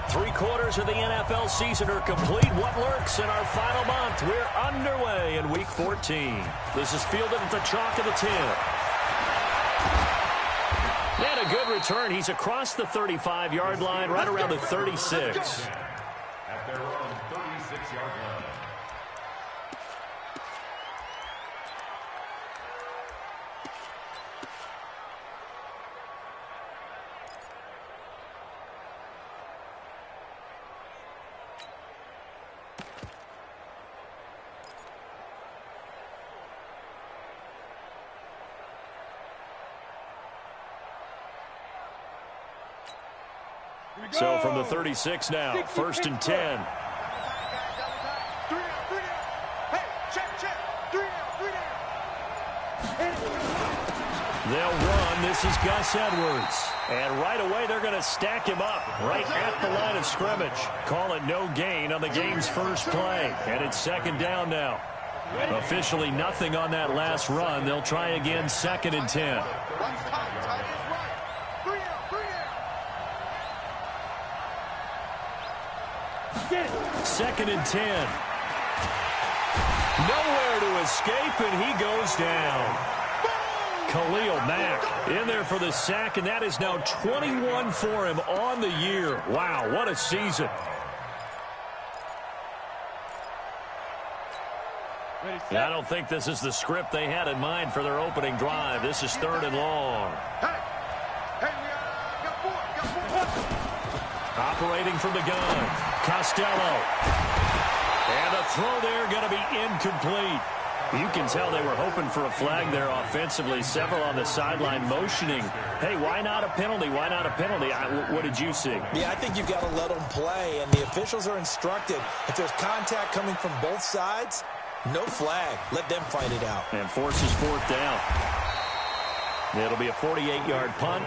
3/4 of the NFL season are complete. What lurks in our final month? We're underway in Week 14. This is fielded at the chalk of the 10. And a good return. He's across the 35-yard line, right around the 36. At their own 36-yard line. So from the 36 now, 1st and 10. They'll run. This is Gus Edwards. And right away, they're going to stack him up right at the line of scrimmage. Call it no gain on the game's first play. And it's 2nd down now. Officially nothing on that last run. They'll try again, 2nd and 10. 2nd and 10. Nowhere to escape, and he goes down. Khalil Mack in there for the sack, and that is now 21 for him on the year. Wow, what a season. I don't think this is the script they had in mind for their opening drive. This is 3rd and long. Operating from the gun, Costello. And the throw there going to be incomplete. You can tell they were hoping for a flag there offensively. Several on the sideline motioning. Hey, why not a penalty? Why not a penalty? What did you see? Yeah, I think you've got to let them play, and the officials are instructed. If there's contact coming from both sides, no flag. Let them fight it out. And forces 4th down. It'll be a 48-yard punt.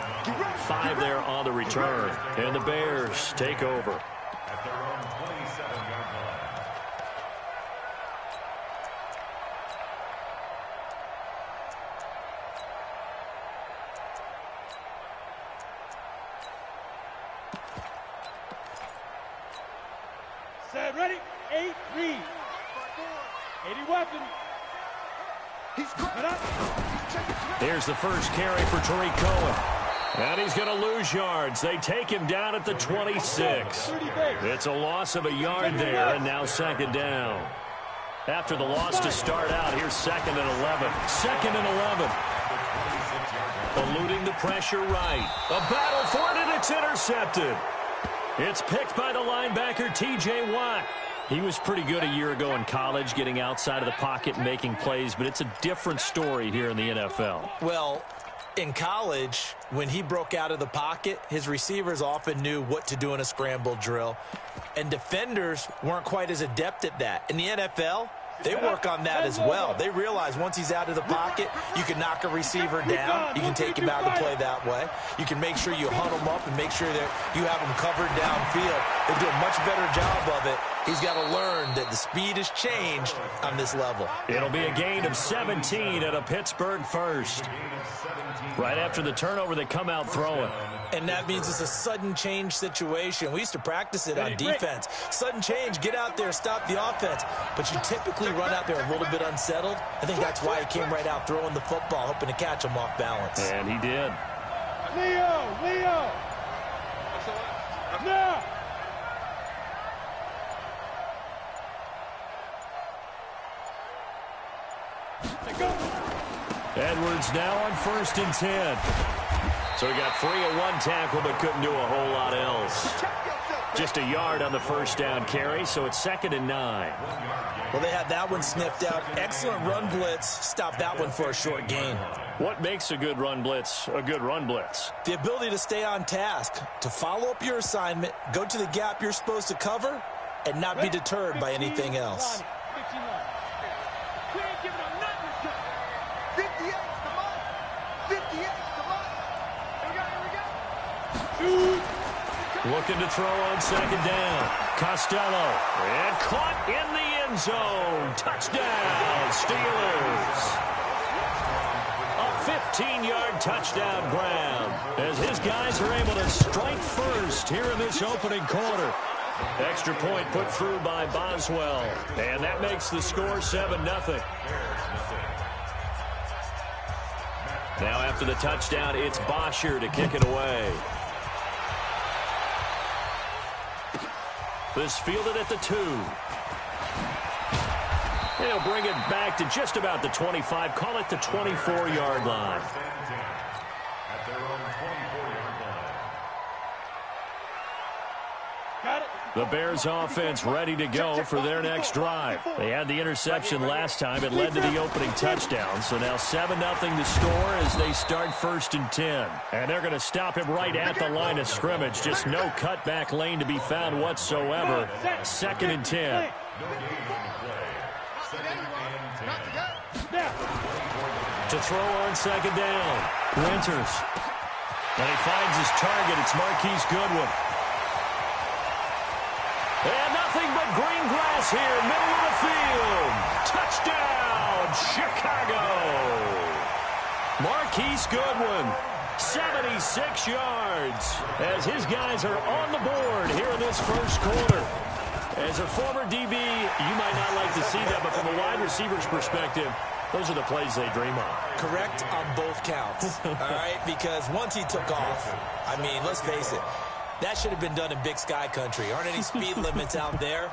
5 there on the return. And the Bears take over. At their own 27-yard line. Set, ready, 8-3. 80 weapon. He's coming up. Here's the first carry for Tariq Cohen. And he's going to lose yards. They take him down at the 26. It's a loss of a yard there, and now 2nd down. After the loss to start out, here's 2nd and 11. 2nd and 11. Eluding the pressure right. A battle for it, and it's intercepted. It's picked by the linebacker, T.J. Watt. He was pretty good a year ago in college, getting outside of the pocket and making plays, but it's a different story here in the NFL. Well, in college, when he broke out of the pocket, his receivers often knew what to do in a scramble drill, and defenders weren't quite as adept at that. In the NFL, they work on that as well. They realize once he's out of the pocket, you can knock a receiver down. You can take him out of the play that way. You can make sure you hunt him up and make sure that you have him covered downfield. They do a much better job of it. He's got to learn that the speed has changed on this level. It'll be a gain of 17 at a Pittsburgh first. Right after the turnover, they come out throwing. And that means it's a sudden change situation. We used to practice it on defense. Sudden change, get out there, stop the offense. But you typically run out there a little bit unsettled. I think that's why he came right out throwing the football, hoping to catch him off balance. And he did. Leo! Now! Edwards now on 1st and 10. So he got free of one tackle but couldn't do a whole lot else. Just a yard on the first down carry, so it's 2nd and 9. Well, they had that one sniffed out. Excellent run blitz. Stop that one for a short gain. What makes a good run blitz a good run blitz? The ability to stay on task, to follow up your assignment, go to the gap you're supposed to cover, and not be deterred by anything else. Looking to throw on 2nd down. Costello. And caught in the end zone. Touchdown, Steelers. A 15-yard touchdown grab as his guys are able to strike first here in this opening quarter. Extra point put through by Boswell, and that makes the score 7-0. Now after the touchdown, it's Bosher to kick it away. This fielded at the 2. He'll bring it back to just about the 25. Call it the 24-yard line. At their own 24-yard line. Got it. The Bears offense ready to go for their next drive. They had the interception last time. It led to the opening touchdown. So now 7-0 the score as they start 1st and 10. And they're going to stop him right at the line of scrimmage. Just no cutback lane to be found whatsoever. 2nd and 10. To throw on 2nd down. Winters. And he finds his target. It's Marquise Goodwin. And nothing but green grass here, middle of the field. Touchdown, Chicago. Marquise Goodwin, 76 yards, as his guys are on the board here in this first quarter. As a former DB, you might not like to see that, but from a wide receiver's perspective, those are the plays they dream of. Correct on both counts, all right? Because once he took off, I mean, let's face it, that should have been done in Big Sky country. Aren't any speed limits out there?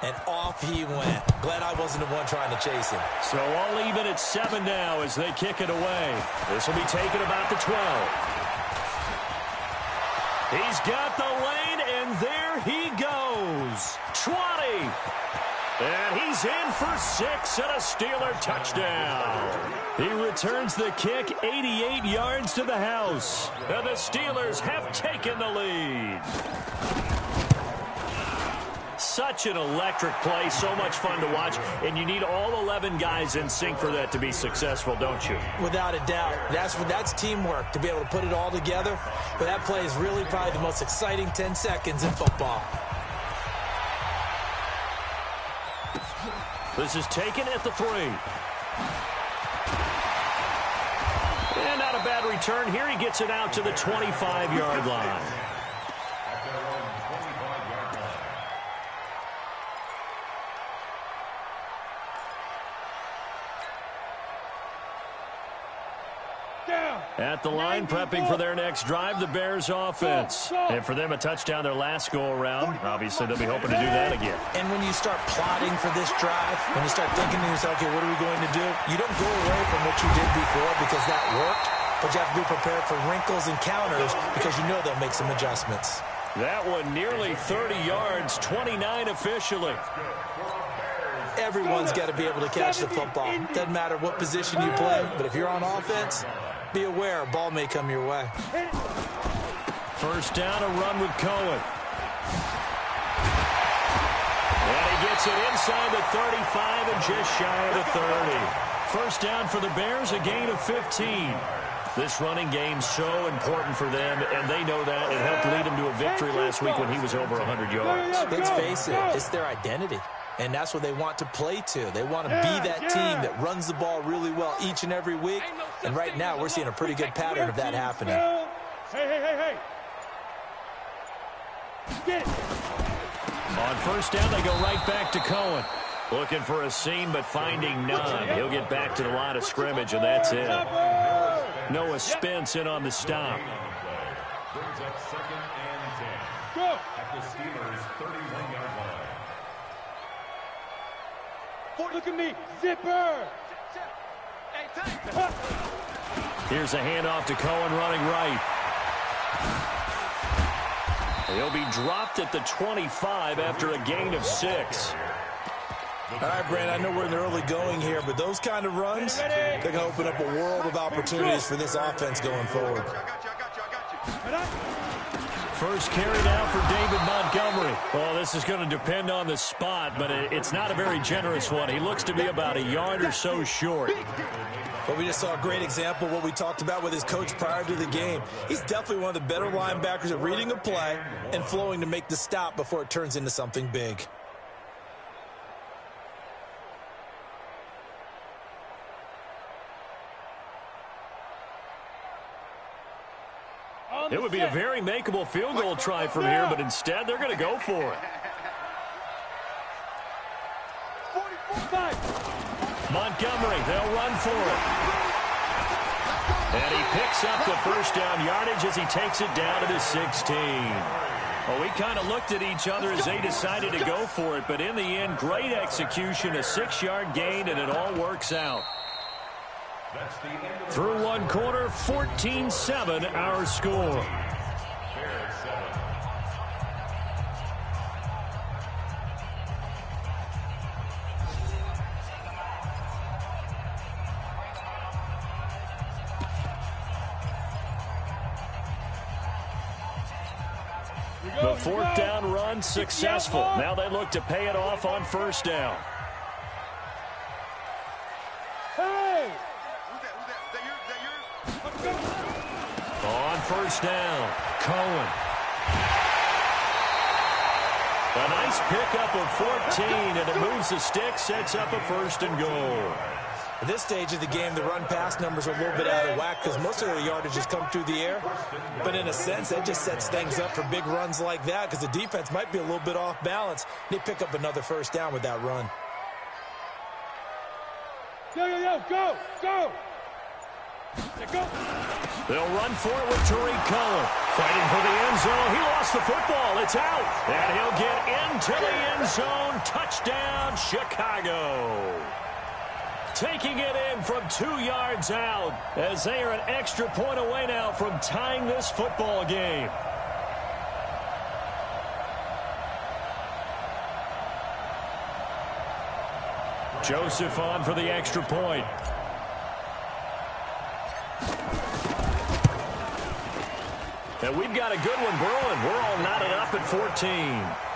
And off he went. Glad I wasn't the one trying to chase him. So all even at 7 now as they kick it away. This will be taken about the 12. He's got the lane, and there he goes. 20. And he's in for 6 and a Steeler touchdown. He returns the kick 88 yards to the house. And the Steelers have taken the lead. Such an electric play, so much fun to watch, and you need all 11 guys in sync for that to be successful, don't you? Without a doubt. That's teamwork, to be able to put it all together. But that play is really probably the most exciting 10 seconds in football. This is taken at the 3. And not a bad return. Here he gets it out to the 25-yard line. At the line, prepping for their next drive, the Bears offense. And for them, a touchdown their last go-around. Obviously, they'll be hoping to do that again. And when you start plotting for this drive, when you start thinking to yourself, okay, what are we going to do? You don't go away from what you did before because that worked, but you have to be prepared for wrinkles and counters because you know they'll make some adjustments. That one nearly 30 yards, 29 officially. Everyone's got to be able to catch the football. Doesn't matter what position you play, but if you're on offense, be aware a ball may come your way. First down, a run with Cohen. And he gets it inside the 35 and just shy of the 30. First down for the Bears, a gain of 15. This running game's so important for them, and they know that. It helped lead them to a victory last week when he was over 100 yards. Let's face it, it's their identity. And that's what they want to play to. They want to be that team that runs the ball really well each and every week. And right now, we're seeing a pretty good pattern of that happening. Hey. Get it. On first down, they go right back to Cohen. Looking for a seam, but finding none. He'll get back to the line of scrimmage, and that's it. Noah Spence in on the stop. Brings up 2nd and 10. Go. At the Steelers' 31-yard line. Look at me. Zipper. Here's a handoff to Cohen running right. He'll be dropped at the 25 after a gain of 6. All right, Brent, I know we're in the early going here, but those kind of runs, they're going to open up a world of opportunities for this offense going forward. First carry now for David Montgomery. Well, this is going to depend on the spot, but it's not a very generous one. He looks to be about a yard or so short. But we just saw a great example of what we talked about with his coach prior to the game. He's definitely one of the better linebackers at reading a play and flowing to make the stop before it turns into something big. It would be a very makeable field goal try from here, but instead they're going to go for it. Montgomery, they'll run for it. And he picks up the first down yardage as he takes it down to the 16. Well, we kind of looked at each other as they decided to go for it, but in the end, great execution, a 6-yard gain, and it all works out. Through one quarter, 14-7 our score. The fourth down run successful. Now they look to pay it off on first down. Hey! On first down, Cohen. A nice pickup of 14, and it moves the stick, sets up a first and goal. At this stage of the game, the run-pass numbers are a little bit out of whack because most of their yardage has come through the air. But in a sense, that just sets things up for big runs like that because the defense might be a little bit off balance. They pick up another first down with that run. Yo, go! Go! Go! They'll run for it with Tariq Cohen. Fighting for the end zone. He lost the football. It's out. And he'll get into the end zone. Touchdown, Chicago. Taking it in from 2 yards out as they are an extra point away now from tying this football game. Joseph on for the extra point. And we've got a good one brewing. We're all knotted up at 14.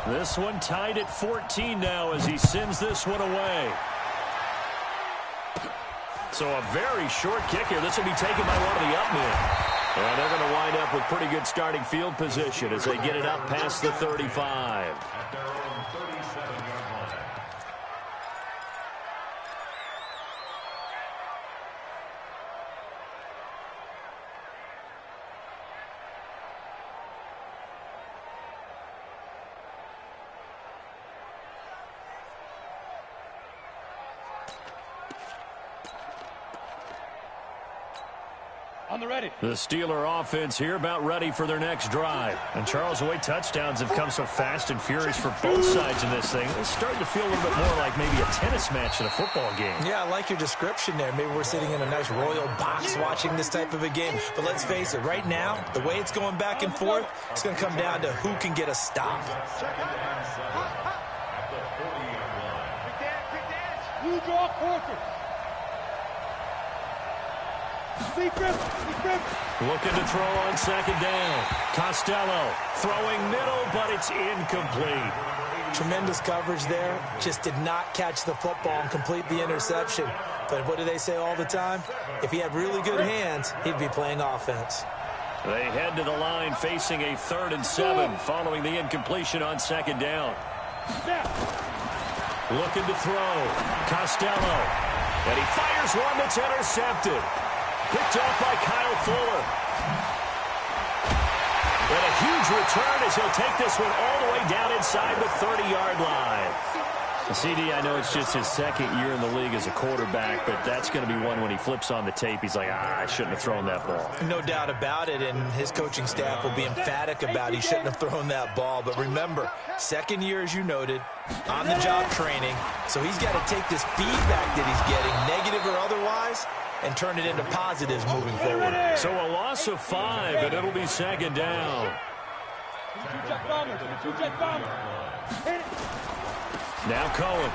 This one tied at 14 now as he sends this one away. So a very short kick here. This will be taken by one of the up men. And they're going to wind up with pretty good starting field position as they get it up past the 35. At their own 37-yard line. On the ready. The Steeler offense here about ready for their next drive. And Charles, the way touchdowns have come so fast and furious for both sides in this thing, it's starting to feel a little bit more like maybe a tennis match in a football game. Yeah, I like your description there. Maybe we're sitting in a nice royal box watching this type of a game. But let's face it, right now, the way it's going back and forth, it's going to come down to who can get a stop. You draw quarter. Looking to throw on second down. Costello throwing middle, but it's incomplete. Tremendous coverage there. Just did not catch the football and complete the interception. But what do they say all the time? If he had really good hands, he'd be playing offense. They head to the line facing a 3rd and 7 following the incompletion on second down. Looking to throw. Costello. And he fires one that's intercepted. Picked off by Kyle Fuller. And a huge return as he'll take this one all the way down inside the 30-yard line. CD, I know it's just his second year in the league as a quarterback, but that's going to be one when he flips on the tape. He's like, I shouldn't have thrown that ball. No doubt about it, and his coaching staff will be emphatic about he shouldn't have thrown that ball. But remember, second year, as you noted, on-the-job training, so he's got to take this feedback that he's getting, negative or otherwise, and turn it into positives moving forward. So a loss of 5, and it'll be second down. Now Cohen.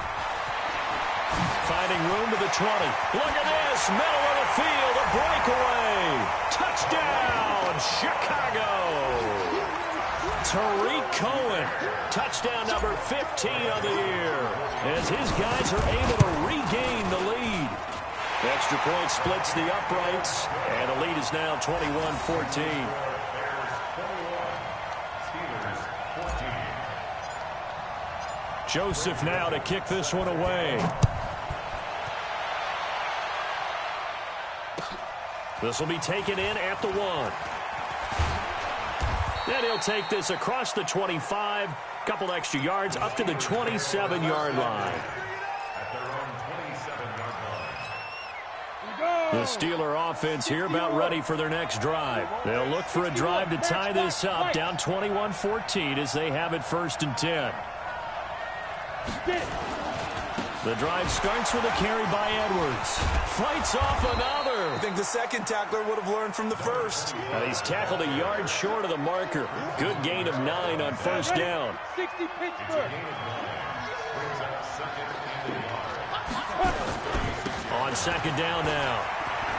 Finding room to the 20. Look at this. Middle of the field. A breakaway. Touchdown, Chicago. Tariq Cohen. Touchdown number 15 of the year. As his guys are able to regain the lead. Extra point splits the uprights, and the lead is now 21-14. Joseph now to kick this one away. This will be taken in at the 1. Then he'll take this across the 25, couple extra yards up to the 27-yard line. The Steeler offense here about ready for their next drive. They'll look for a drive to tie this up, down 21-14 as they have it 1st and 10. The drive starts with a carry by Edwards. Fights off another. I think the second tackler would have learned from the first. And he's tackled a yard short of the marker. Good gain of 9 on 1st down. 60 Pittsburgh. On 2nd down now.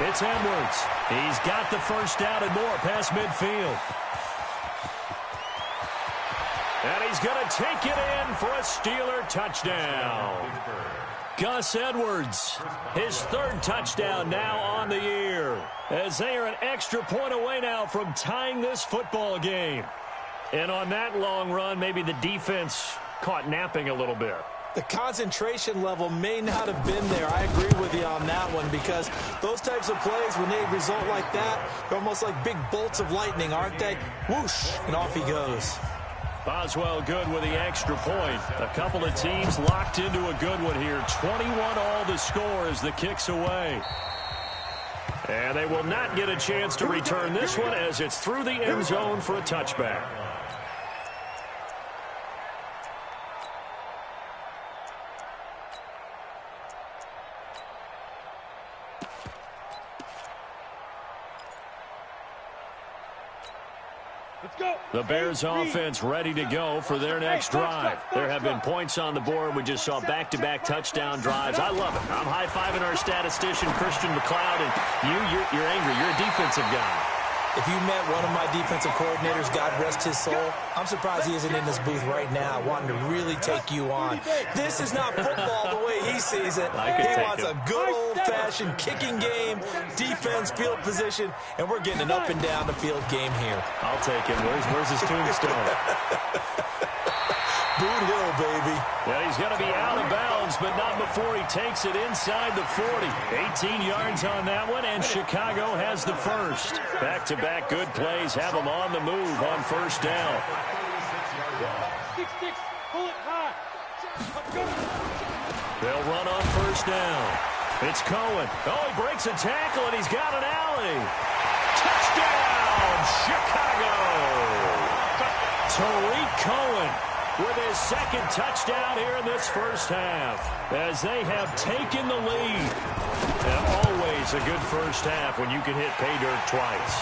It's Edwards. He's got the 1st down and more past midfield. And he's going to take it in for a Steeler touchdown. Gus Edwards, his 3rd touchdown now on the year, as they are an extra point away now from tying this football game. And on that long run, maybe the defense caught napping a little bit. The concentration level may not have been there. I agree with you on that one, because those types of plays, when they result like that, they're almost like big bolts of lightning, aren't they? Whoosh, and off he goes. Boswell good with the extra point. A couple of teams locked into a good one here. 21 all to score as the kick's away. And they will not get a chance to return this one as it's through the end zone for a touchback. The Bears offense ready to go for their next drive. There have been points on the board. We just saw back-to-back touchdown drives. I love it. I'm high-fiving our statistician, Christian McLeod, and you're angry. You're a defensive guy. If you met one of my defensive coordinators, God rest his soul, I'm surprised he isn't in this booth right now wanting to really take you on. This is not football the way he sees it. He wants a good old-fashioned kicking game, defense, field position, and we're getting an up-and-down-the-field game here. I'll take it. Where's his tombstone? Boot Hill, baby. Yeah, he's going to be out of bounds, but not before he takes it inside the 40. 18 yards on that one, and Chicago has the 1st. Back-to-back good plays have them on the move on 1st down. 6-6, pull it high. They'll run on 1st down. It's Cohen. Oh, he breaks a tackle, and he's got an alley. Touchdown, Chicago! Tariq Cohen with his 2nd touchdown here in this 1st half, as they have taken the lead. And always a good 1st half when you can hit pay dirt twice.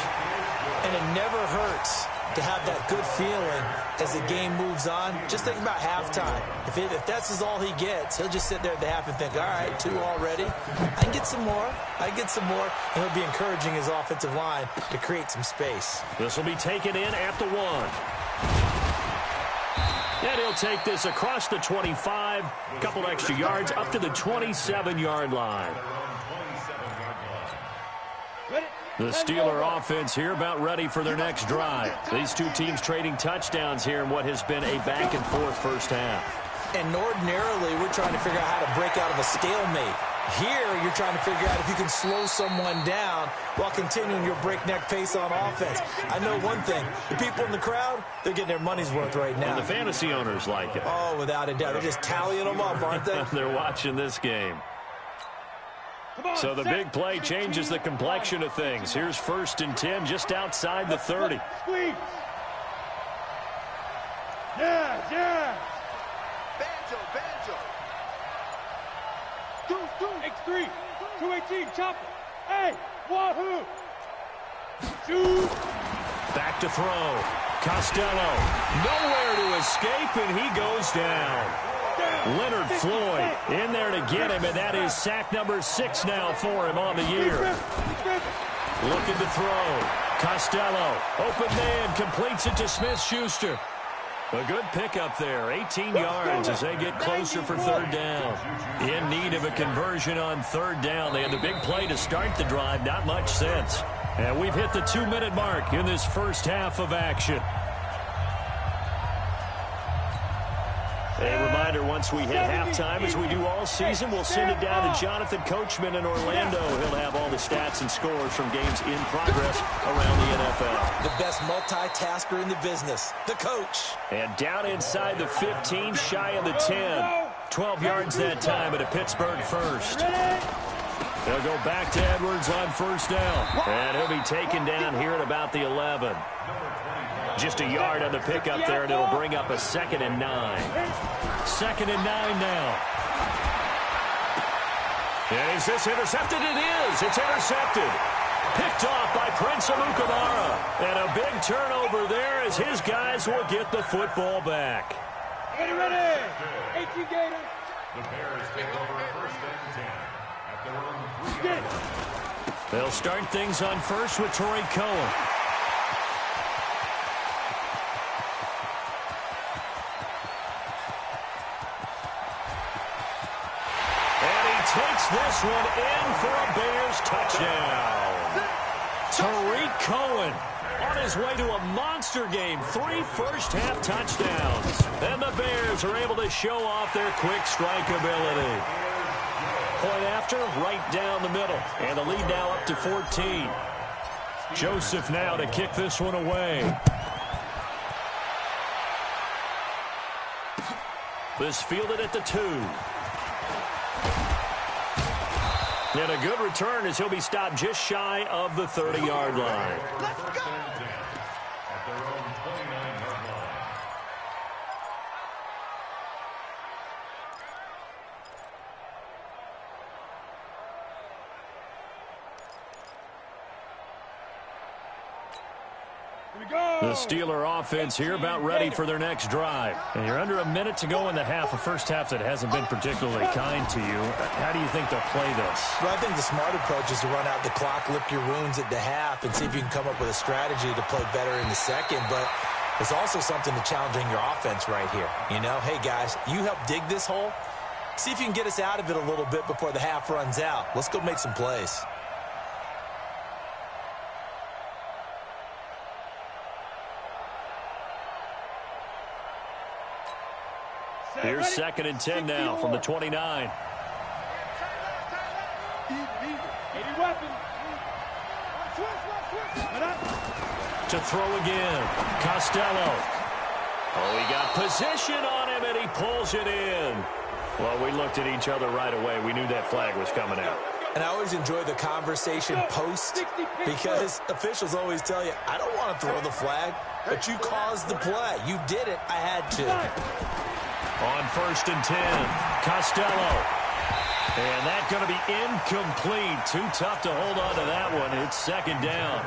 And it never hurts to have that good feeling as the game moves on. Just think about halftime. If that's all he gets, he'll just sit there at the half and think, all right, 2 already. I can get some more. I can get some more. And he'll be encouraging his offensive line to create some space. This will be taken in at the 1. And he'll take this across the 25, a couple extra yards up to the 27-yard line. The Steeler offense here about ready for their next drive. These two teams trading touchdowns here in what has been a back-and-forth 1st half. And ordinarily, we're trying to figure out how to break out of a stalemate. Here, you're trying to figure out if you can slow someone down while continuing your breakneck pace on offense. I know one thing. The people in the crowd, they're getting their money's worth right now. And the fantasy owners like it. Oh, without a doubt. They're just tallying them up, aren't they? They're watching this game. So the big play changes the complexion of things. Here's 1st and 10 just outside the 30. Squeeze. Yeah. Banjo. X3, 218, chopper. Hey, wahoo. Shoot. Back to throw. Costello. Nowhere to escape, and he goes down. Leonard Floyd in there to get him, and that is sack number 6 now for him on the year. Looking to throw. Costello, open man, completes it to Smith-Schuster. A good pickup there, 18 yards as they get closer for third down. In need of a conversion on third down. They had the big play to start the drive, not much since. And we've hit the 2-minute mark in this first half of action. A reminder, once we hit halftime, as we do all season, we'll send it down to Jonathan Coachman in Orlando. He'll have all the stats and scores from games in progress around the NFL. The best multitasker in the business, the coach. And down inside the 15, shy of the 10. 12 yards that time at a Pittsburgh first. They'll go back to Edwards on first down. And he'll be taken down here at about the 11. Just a yard on the pickup there, and it'll bring up a 2nd and 9. 2nd and 9 now. And is this intercepted? It is. It's intercepted. Picked off by Prince Amukamara. And a big turnover there as his guys will get the football back. Ready. 18 Gators. The Bears take over first and 10 at their own 3. They'll start things on first with Torrey Cohen. Takes this one in for a Bears touchdown. Tariq Cohen on his way to a monster game. 3 first-half touchdowns. And the Bears are able to show off their quick strike ability. Point after, right down the middle. And the lead now up to 14. Joseph now to kick this one away. This fielded at the 2. And a good return as he'll be stopped just shy of the 30-yard line. Let's go! At their own 29-yard line. The Steeler offense here about ready for their next drive. And you're under a minute to go in the half, a first half that hasn't been particularly kind to you. How do you think they'll play this? Well, I think the smart approach is to run out the clock, lick your wounds at the half, and see if you can come up with a strategy to play better in the second. But there's also something to challenging your offense right here. You know, hey, guys, you help dig this hole. See if you can get us out of it a little bit before the half runs out. Let's go make some plays. Here's 2nd and 10 now from the 29. To throw again. Costello. Oh, he got position on him, and he pulls it in. Well, we looked at each other right away. We knew that flag was coming out. And I always enjoy the conversation post because officials always tell you, I don't want to throw the flag, but you caused the play. You did it. I had to. On 1st and 10, Costello. And that's going to be incomplete. Too tough to hold on to that one. It's 2nd down.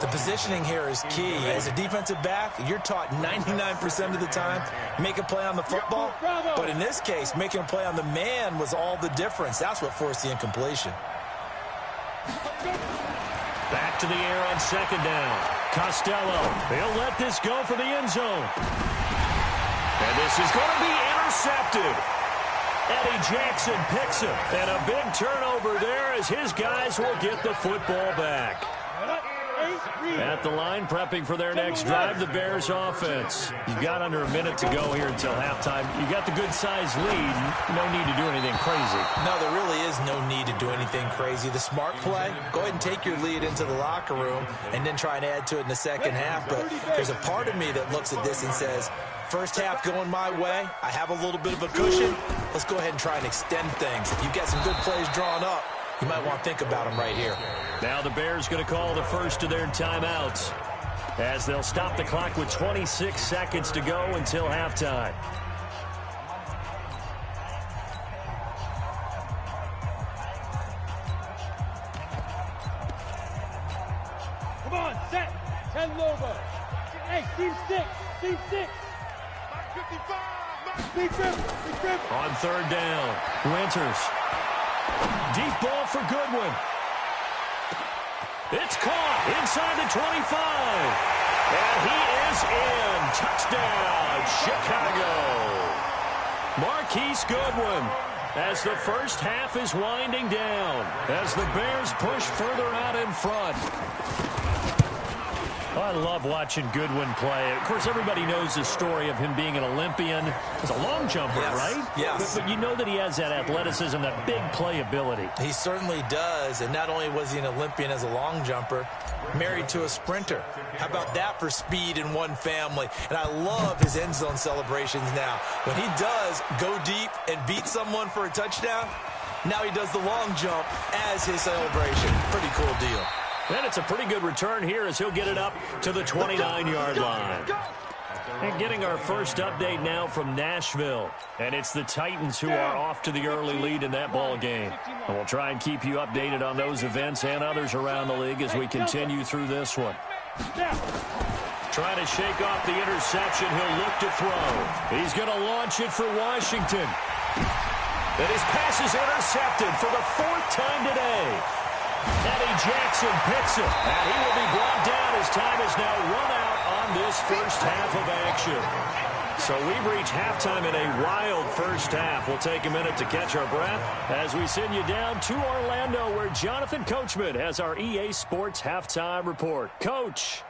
The positioning here is key. As a defensive back, you're taught 99% of the time, make a play on the football. But in this case, making a play on the man was all the difference. That's what forced the incompletion. Back to the air on 2nd down. Costello. He'll let this go for the end zone. And this is going to be intercepted. Eddie Jackson picks him. And a big turnover there as his guys will get the football back. At the line, prepping for their next drive, the Bears offense. You've got under a minute to go here until halftime. You got the good-sized lead. No need to do anything crazy. No, there really is no need to do anything crazy. The smart play, go ahead and take your lead into the locker room and then try and add to it in the second half. But there's a part of me that looks at this and says, first half going my way, I have a little bit of a cushion. Let's go ahead and try and extend things. You've got some good plays drawn up. You might want to think about them right here. Now the Bears going to call the first of their timeouts as they'll stop the clock with 26 seconds to go until halftime. Come on, set. 10 Lobo. Hey, team 6. Team 6. Big grip. On 3rd down, Winters. Deep ball for Goodwin. It's caught inside the 25. And he is in. Touchdown, Chicago. Marquise Goodwin, as the first half is winding down, as the Bears push further out in front. I love watching Goodwin play. Of course, everybody knows the story of him being an Olympian. He's a long jumper, right? Yes. But you know that he has that athleticism, that big playability. He certainly does. And not only was he an Olympian as a long jumper, married to a sprinter. How about that for speed in one family? And I love his end zone celebrations now. When he does go deep and beat someone for a touchdown, now he does the long jump as his celebration. Pretty cool deal. And it's a pretty good return here as he'll get it up to the 29-yard line. And getting our first update now from Nashville. And it's the Titans who are off to the early lead in that ball game. And we'll try and keep you updated on those events and others around the league as we continue through this one. Trying to shake off the interception. He'll look to throw. He's going to launch it for Washington. And his pass is intercepted for the 4th time today. Eddie Jackson picks it, and he will be brought down as time is now run out on this first half of action. So we've reached halftime in a wild first half. We'll take a minute to catch our breath as we send you down to Orlando, where Jonathan Coachman has our EA Sports halftime report. Coach.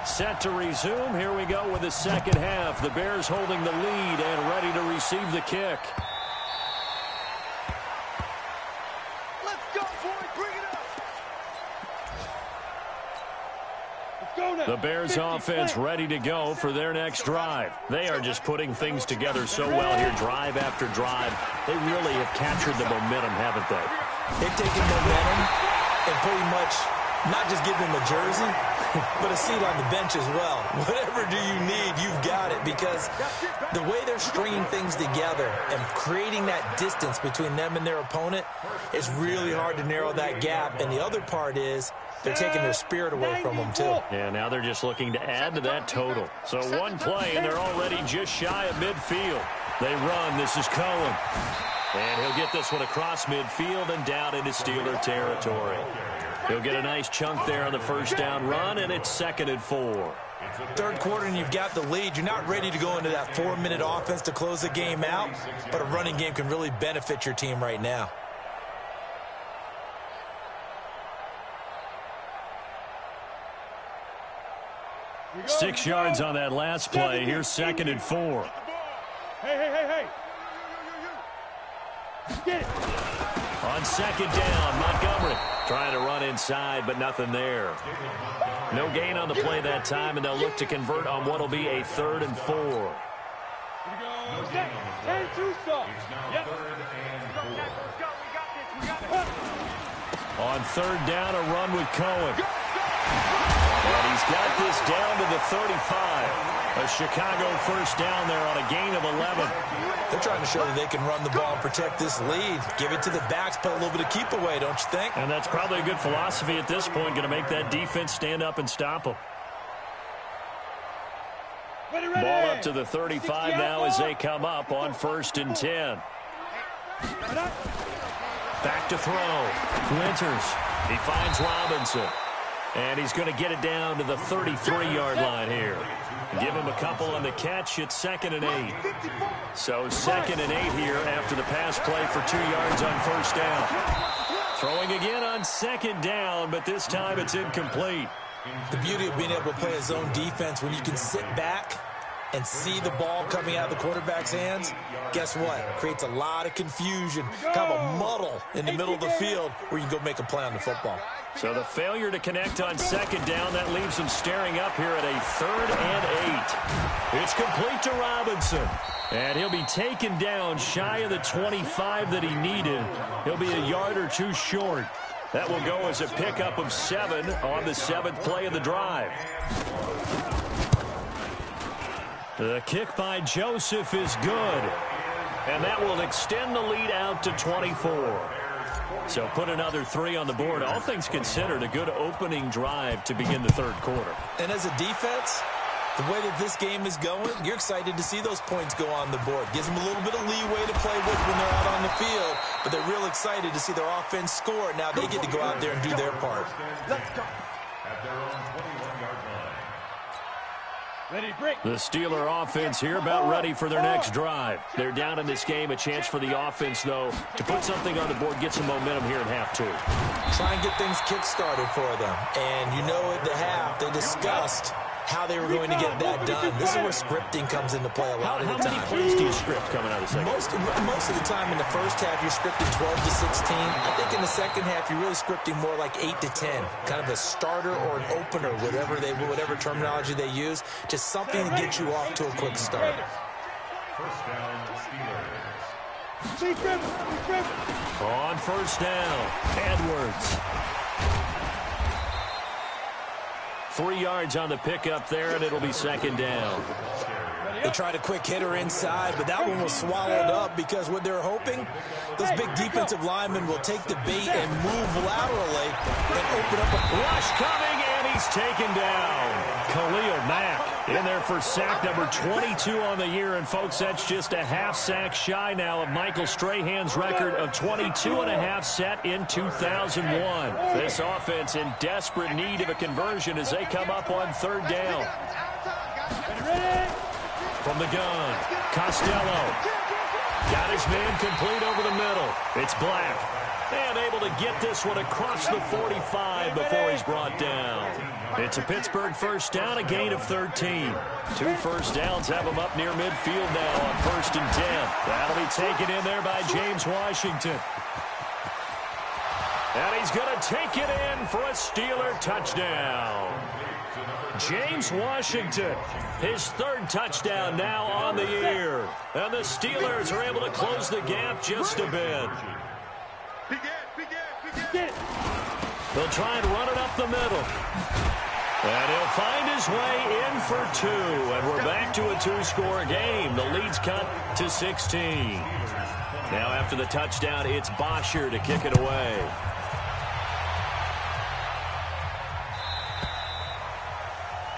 Set to resume. Here we go with the second half. The Bears holding the lead and ready to receive the kick. The Bears offense ready to go for their next drive. They are just putting things together so well here, drive after drive. They really have captured the momentum, haven't they? They've taken momentum and pretty much not just give them a jersey, but a seat on the bench as well. Whatever do you need, you've got it, because the way they're stringing things together and creating that distance between them and their opponent, it's really hard to narrow that gap. And the other part is they're taking their spirit away from them, too. Yeah, now they're just looking to add to that total. So one play, and they're already just shy of midfield. They run. This is Cohen. And he'll get this one across midfield and down into Steeler territory. He'll get a nice chunk there on the first down run, and it's 2nd and 4. Third quarter, and you've got the lead. You're not ready to go into that 4-minute offense to close the game out, but a running game can really benefit your team right now. Six yards on that last play. Here's 2nd and 4. Hey. Get it. On second down, Montgomery trying to run inside, but nothing there. No gain on the play that time, and they'll look to convert on what will be a 3rd and 4. Here we go. 10-2 stop. Yep. On 3rd down, a run with Cohen. And he's got this down to the 35. A Chicago first down there on a gain of 11. They're trying to show that they can run the ball and protect this lead. Give it to the backs, play a little bit of keep away, don't you think? And that's probably a good philosophy at this point, going to make that defense stand up and stop them. Ball up to the 35 now as they come up on 1st and 10. Back to throw. Winters. He finds Robinson. And he's going to get it down to the 33-yard line here. Give him a couple on the catch. It's 2nd and 8. So 2nd and 8 here after the pass play for 2 yards on first down. Throwing again on 2nd down, but this time it's incomplete. The beauty of being able to play a zone defense, when you can sit back and see the ball coming out of the quarterback's hands, guess what? It creates a lot of confusion, kind of a muddle in the middle of the field where you can go make a play on the football. So the failure to connect on 2nd down, that leaves them staring up here at a 3rd and 8. It's complete to Robinson. And he'll be taken down shy of the 25 that he needed. He'll be a yard or two short. That will go as a pickup of 7 on the 7th play of the drive. The kick by Joseph is good. And that will extend the lead out to 24. So put another 3 on the board. All things considered, a good opening drive to begin the 3rd quarter. And as a defense, The way that this game is going, you're excited to see those points go on the board. Gives them a little bit of leeway to play with when they're out on the field, but they're real excited to see their offense score. Now they get to go out there and do their part. Let's go. At their own 21-yard line. Ready, break. The Steeler offense here about ready for their next drive. They're down in this game. A chance for the offense, though, to put something on the board, get some momentum here in half two. Try and get things kick-started for them. And you know at the half, they discussed how they were going to get that done. This is where scripting comes into play a lot of the time. How many plays do you script coming out of the second? Most of the time in the first half, you're scripting 12 to 16. I think in the second half, you're really scripting more like 8 to 10. Kind of a starter or an opener, whatever terminology they use. Just something to get you off to a quick start. First down, Steelers. On first down, Edwards. 3 yards on the pickup there, and it'll be second down. They tried a quick hitter inside, but that one was swallowed up because what they're hoping, those big defensive linemen will take the bait and move laterally and open up a rush coming, and he's taken down. Khalil Mack in there for sack number 22 on the year, and folks, that's just a half sack shy now of Michael Strahan's record of 22.5 set in 2001. This offense in desperate need of a conversion as they come up on third down. From the gun, Costello. Got his man complete over the middle. It's Black. And able to get this one across the 45 before he's brought down. It's a Pittsburgh first down, a gain of 13. 2 first downs have him up near midfield now on 1st and 10. That'll be taken in there by James Washington. And he's going to take it in for a Steeler touchdown. James Washington, his 3rd touchdown now on the year. And the Steelers are able to close the gap just a bit. They'll try and run it up the middle. And he'll find his way in for 2. And we're back to a 2-score game. The lead's cut to 16. Now after the touchdown, it's Bosher to kick it away.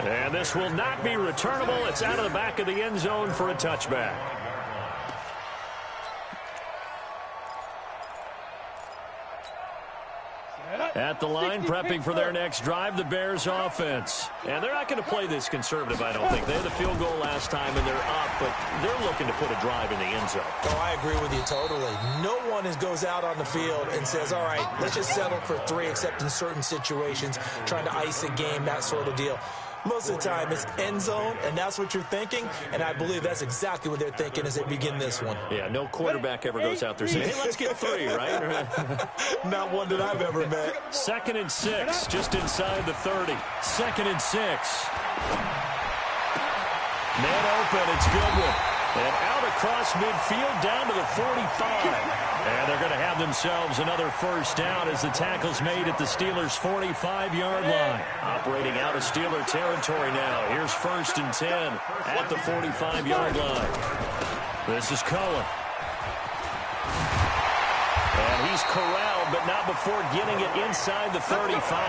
And this will not be returnable. It's out of the back of the end zone for a touchback. At the line, prepping for their next drive, the Bears offense. And they're not going to play this conservative, I don't think. They had the field goal last time, and they're up, but they're looking to put a drive in the end zone. Oh, I agree with you totally. No one goes out on the field and says, all right, let's just settle for 3, except in certain situations, trying to ice a game, that sort of deal. Most of the time, it's end zone, and that's what you're thinking, and I believe that's exactly what they're thinking as they begin this one. Yeah, no quarterback ever goes out there saying, hey, let's get 3, right? Not one that I've ever met. 2nd and 6, just inside the 30. 2nd and 6. Man open, it's Goodwin. And out across midfield, down to the 45. And they're going to have themselves another first down as the tackle's made at the Steelers' 45-yard line. Operating out of Steeler territory now. Here's 1st and 10 at the 45-yard line. This is Cohen. And he's corralled, but not before getting it inside the 35.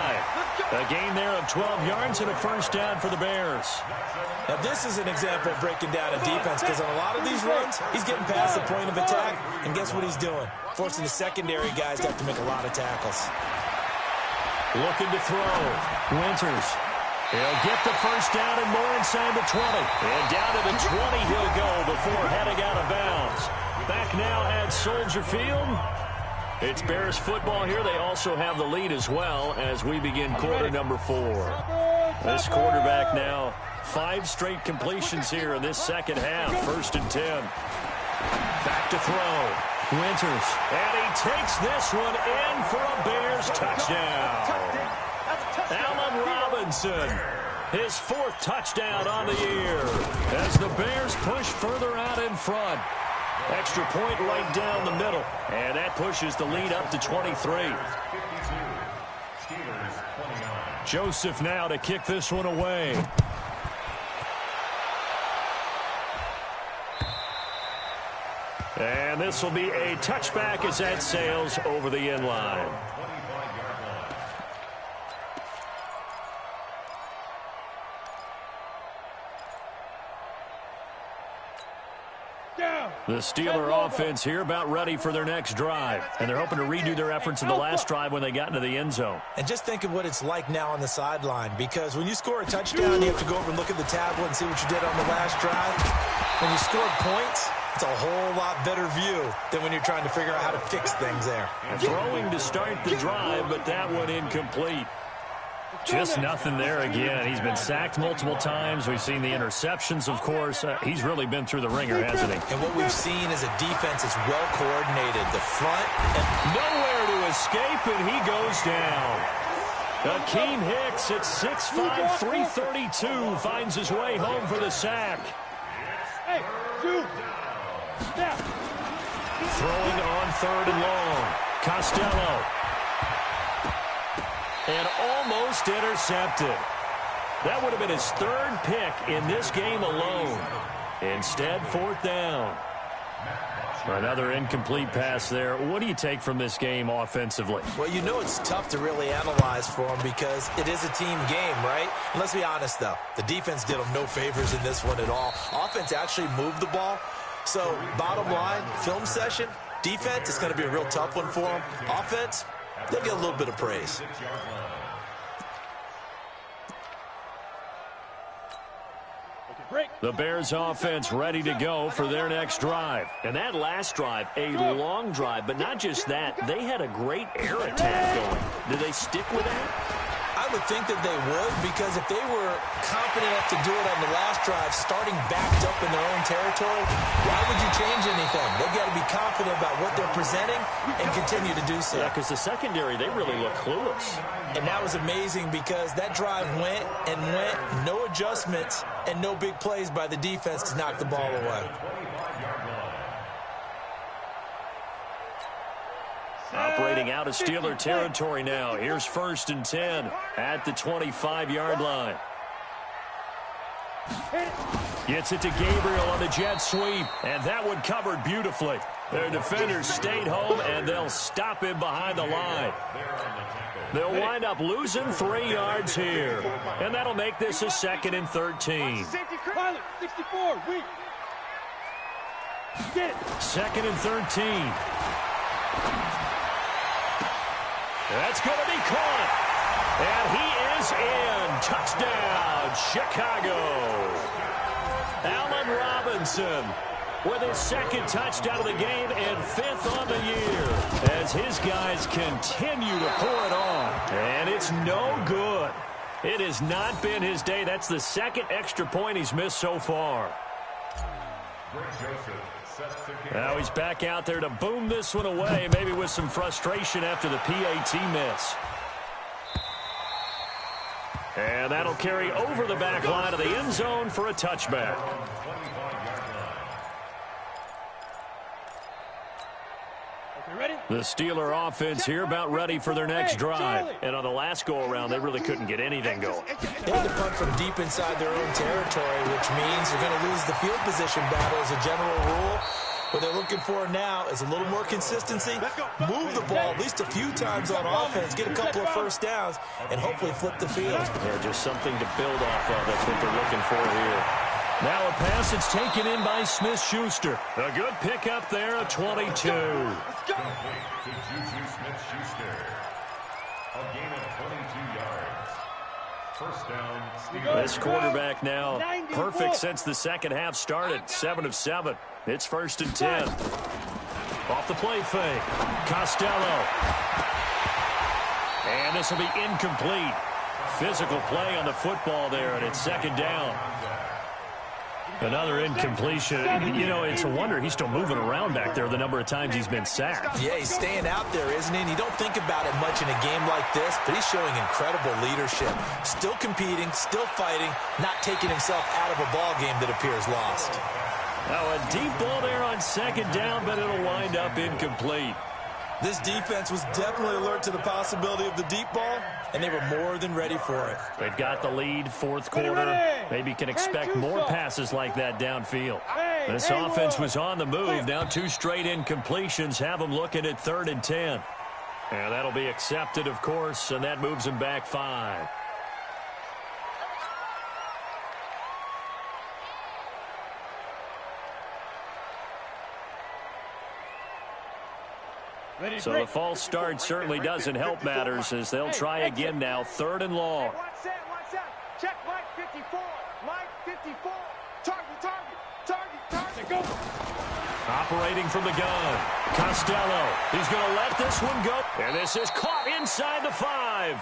A gain there of 12 yards and a first down for the Bears. Now, this is an example of breaking down a defense because on a lot of these runs, he's getting past the point of attack, and guess what he's doing? Forcing the secondary guys to have to make a lot of tackles. Looking to throw. Winters. He'll get the first down and more inside the 20. And down to the 20 he'll go before heading out of bounds. Back now at Soldier Field. It's Bears football here. They also have the lead as well as we begin quarter number 4. This quarterback now 5 straight completions here in this second half. 1st and 10. Back to throw. Winters. And he takes this one in for a Bears touchdown. Allen Robinson. His 4th touchdown on the year as the Bears push further out in front. Extra point right down the middle. And that pushes the lead up to 23. Joseph now to kick this one away. And this will be a touchback as that sails over the end line. The Steeler offense here about ready for their next drive. And they're hoping to redo their efforts in the last drive when they got into the end zone. And just think of what it's like now on the sideline, because when you score a touchdown, you have to go over and look at the tablet and see what you did on the last drive. When you scored points, it's a whole lot better view than when you're trying to figure out how to fix things there. And throwing to start the drive, but that one incomplete. Just nothing there again. He's been sacked multiple times. We've seen the interceptions, of course. He's really been through the ringer, hasn't he? And what we've seen is a defense that's well coordinated. The front and nowhere to escape, and he goes down. Akeem Hicks at 6'5", 332 finds his way home for the sack. Hey, dude. Step. Throwing on 3rd and long. Costello. And almost intercepted. That would have been his 3rd pick in this game alone. Instead, 4th down. Another incomplete pass there. What do you take from this game offensively? Well, you know it's tough to really analyze for them because it is a team game, right? And let's be honest, though. The defense did them no favors in this one at all. Offense actually moved the ball. So, bottom line, film session, defense is going to be a real tough one for them. Offense, they'll get a little bit of praise. The Bears offense ready to go for their next drive. And that last drive, a long drive, but not just that. They had a great air attack going. Do they stick with that? I would think that they would, because if they were confident enough to do it on the last drive, starting backed up in their own territory, why would you change anything? They've got to be confident about what they're presenting and continue to do so. Yeah, because the secondary, they really look clueless. And that was amazing because that drive went and went, no adjustments and no big plays by the defense to knock the ball away. Operating out of Steeler territory now. Here's 1st and 10 at the 25-yard line. Gets it to Gabriel on the jet sweep, and that one covered beautifully. Their defenders stayed home, and they'll stop him behind the line. They'll wind up losing 3 yards here, and that'll make this a 2nd and 13. 64, weak. Get it. 2nd and 13. That's going to be caught. And he is in. Touchdown, Chicago. Allen Robinson with his 2nd touchdown of the game and 5th on the year as his guys continue to pour it on. And it's no good. It has not been his day. That's the 2nd extra point he's missed so far. Now he's back out there to boom this one away, maybe with some frustration after the PAT miss. And that'll carry over the back line of the end zone for a touchback. The Steeler offense here about ready for their next drive. And on the last go-around, they really couldn't get anything going. They had to punt from deep inside their own territory, which means they're going to lose the field position battle as a general rule. What they're looking for now is a little more consistency, move the ball at least a few times on offense, get a couple of 1st downs, and hopefully flip the field. Yeah, just something to build off of. That's what they're looking for here. Now a pass that's taken in by Smith-Schuster. A good pickup there, a 22. To Juju Smith-Schuster. A gain of 22 yards. 1st down, Steelers. This quarterback now perfect since the 2nd half started. 7 of 7. It's 1st and 10. Off the play fake. Costello. And this will be incomplete. Physical play on the football there, and it's 2nd down. Another incompletion. You know, it's a wonder he's still moving around back there the number of times he's been sacked. Yeah, he's staying out there, isn't he? And you don't think about it much in a game like this, but he's showing incredible leadership. Still competing, still fighting, not taking himself out of a ball game that appears lost. Now a deep ball there on 2nd down, but it'll wind up incomplete. This defense was definitely alert to the possibility of the deep ball, and they were more than ready for it. They've got the lead, 4th quarter. Maybe can expect more passes like that downfield. This offense was on the move. Now 2 straight incompletions have them looking at 3rd and 10. And that'll be accepted, of course, and that moves them back 5. So the false start certainly doesn't help matters as they'll try again now, 3rd and long. Watch that. Check Mike 54. Mike 54. Target. Go. Operating from the gun. Costello. He's going to let this one go. And this is caught inside the 5.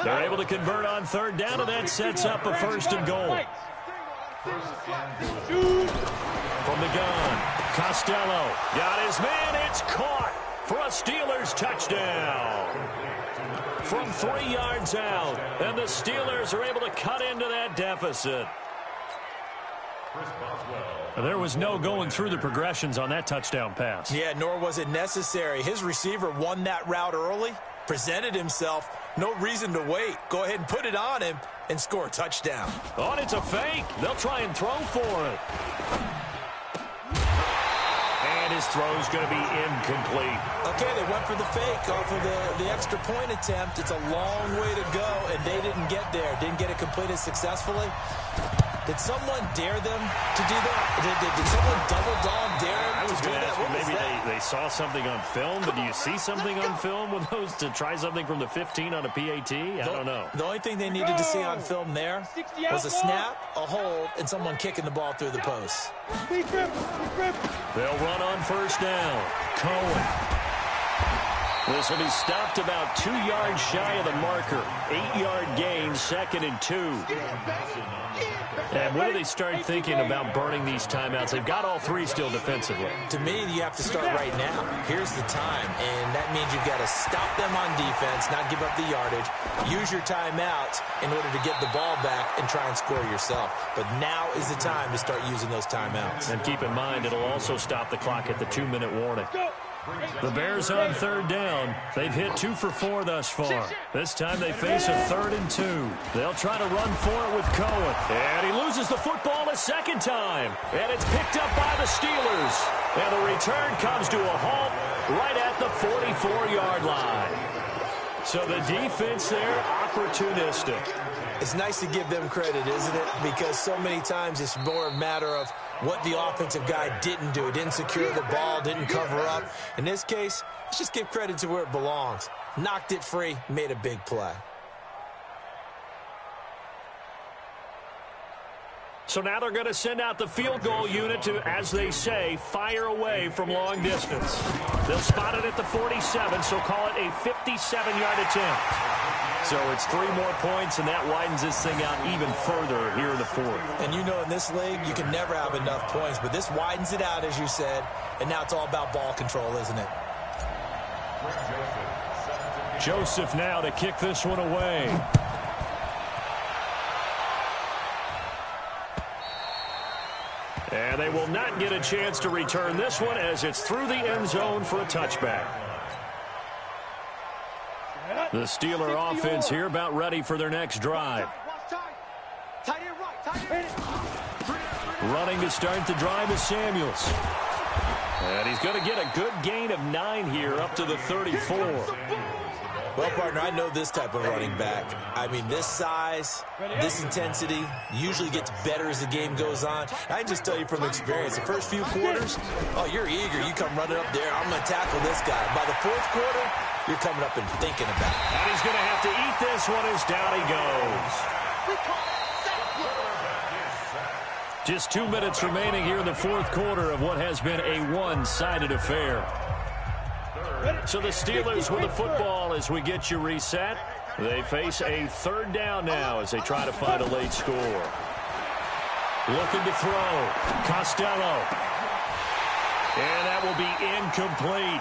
They're able to convert on 3rd down, and that sets up a 1st and goal. From the gun, Costello got his man. It's caught for a Steelers touchdown. From 3 yards out, and the Steelers are able to cut into that deficit. There was no going through the progressions on that touchdown pass. Yeah, nor was it necessary. His receiver won that route early, presented himself. No reason to wait. Go ahead and put it on him and score a touchdown. Oh, and it's a fake. They'll try and throw for it. And his throw's going to be incomplete. Okay, they went for the fake off of the extra point attempt. It's a long way to go, and they didn't get there. Didn't get it completed successfully. Did someone dare them to do that? Did someone double dog dare them I was to do going to that? ask you, maybe they saw something on film, but do you see something on film with those to try something from the 15 on a PAT? I don't know. The only thing they needed to see on film there was a snap, a hold, and someone kicking the ball through the post. They'll run on 1st down. Cohen. This will be stopped about 2 yards shy of the marker. 8-yard gain, 2nd and 2. And when do they start thinking about burning these timeouts? They've got all 3 still defensively. To me, you have to start right now. Here's the time, and that means you've got to stop them on defense, not give up the yardage, use your timeouts in order to get the ball back and try and score yourself. But now is the time to start using those timeouts. And keep in mind, it'll also stop the clock at the 2-minute warning. The Bears on 3rd down. They've hit 2 for 4 thus far. This time they face a 3rd and 2. They'll try to run for it with Cohen. And he loses the football a 2nd time. And it's picked up by the Steelers. And the return comes to a halt right at the 44-yard line. So the defense there, opportunistic. It's nice to give them credit, isn't it? Because so many times it's more a matter of what the offensive guy didn't do. Didn't secure the ball, didn't cover up. In this case, let's just give credit to where it belongs. Knocked it free, made a big play. So now they're going to send out the field goal unit to, as they say, fire away from long distance. They'll spot it at the 47, so call it a 57-yard attempt. So it's 3 more points, and that widens this thing out even further here in the 4th. And you know, in this league, you can never have enough points, but this widens it out, as you said, and now it's all about ball control, isn't it? Joseph now to kick this one away. And they will not get a chance to return this one as it's through the end zone for a touchback. The Steeler offense here about ready for their next drive. Running to start the drive is Samuels. And he's going to get a good gain of 9 here up to the 34. Well, partner, I know this type of running back. I mean, this size, this intensity usually gets better as the game goes on. I can just tell you from experience, the first few quarters, oh, you're eager. You come running up there. I'm going to tackle this guy. By the 4th quarter, you're coming up and thinking about it. And he's going to have to eat this one as down he goes. Just 2 minutes remaining here in the 4th quarter of what has been a one-sided affair. So the Steelers with the football as we get you reset. They face a 3rd down now as they try to find a late score. Looking to throw. Costello. And that will be incomplete.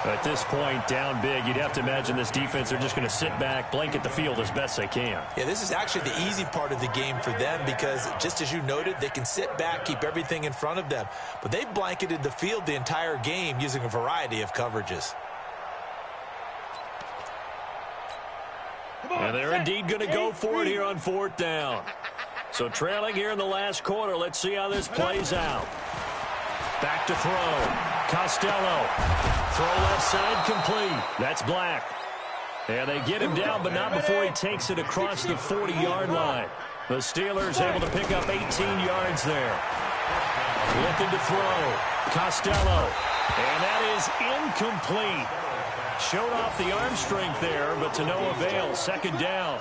At this point, down big, you'd have to imagine this defense are just going to sit back, blanket the field as best they can. Yeah, this is actually the easy part of the game for them because, just as you noted, they can sit back, keep everything in front of them. But they've blanketed the field the entire game using a variety of coverages. And they're indeed going to go for it here on 4th down. So trailing here in the last quarter, let's see how this plays out. Back to throw. Costello. Throw left side complete. That's Black. And they get him down, but not before he takes it across the 40-yard line. The Steelers able to pick up 18 yards there. Looking to throw. Costello. And that is incomplete. Showed off the arm strength there, but to no avail. Second down.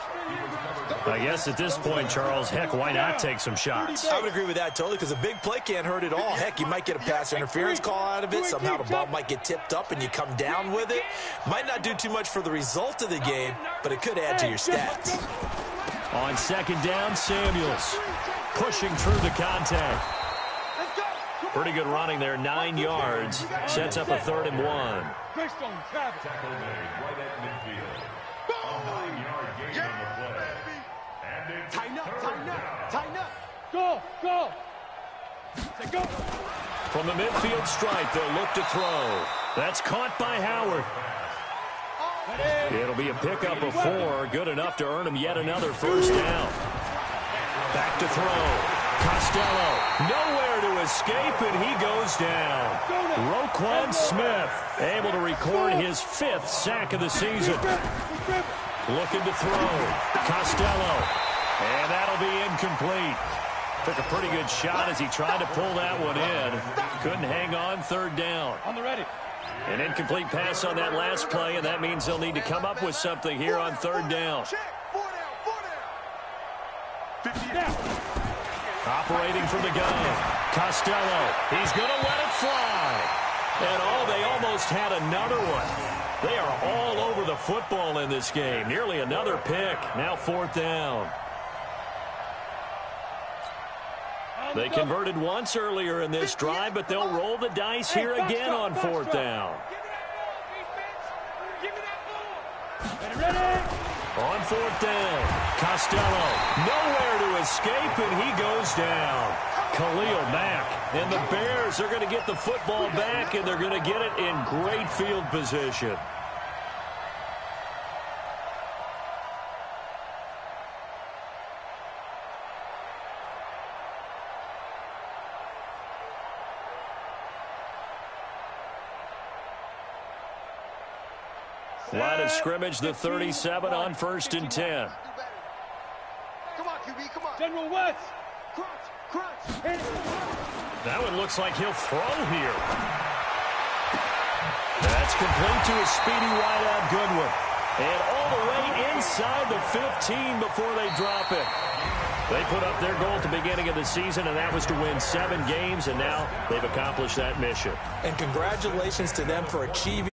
I guess at this point, Charles, heck, why not take some shots? I would agree with that totally, because a big play can't hurt at all. Heck, you might get a pass interference call out of it. Somehow the ball might get tipped up and you come down with it. Might not do too much for the result of the game, but it could add to your stats. On second down, Samuels pushing through the contact. Pretty good running there, 9 yards. Sets up a 3rd and 1. Tackle made right at midfield. A 9-yard gain on the play. And it's Tighten up, third tighten down. up, tighten up. Go, go. Say go. From the midfield stripe, they'll look to throw. That's caught by Howard. It'll be a pickup of 4, good enough to earn him yet another first down. Back to throw. Costello, nowhere to escape, and he goes down. Roquan Smith, able to record his 5th sack of the season. Looking to throw. Costello, and that'll be incomplete. Took a pretty good shot as he tried to pull that one in. Couldn't hang on, 3rd down. On the ready. An incomplete pass on that last play, and that means they'll need to come up with something here on 3rd down. 50 down. Operating from the gun. Costello, he's going to let it fly. And they almost had another one. They are all over the football in this game. Nearly another pick. Now 4th down. They converted once earlier in this drive, but they'll roll the dice here again on 4th down. On 4th down, Costello, nowhere to escape, and he goes down. Khalil Mack, and the Bears are going to get the football back, and they're going to get it in great field position. Line of scrimmage, the 37 on 1st and 10. Come on, QB, come on. General West. Crunch. That one looks like he'll throw here. That's complete to a speedy wideout Goodwin. And all the way inside the 15 before they drop it. They put up their goal at the beginning of the season, and that was to win 7 games, and now they've accomplished that mission. And congratulations to them for achieving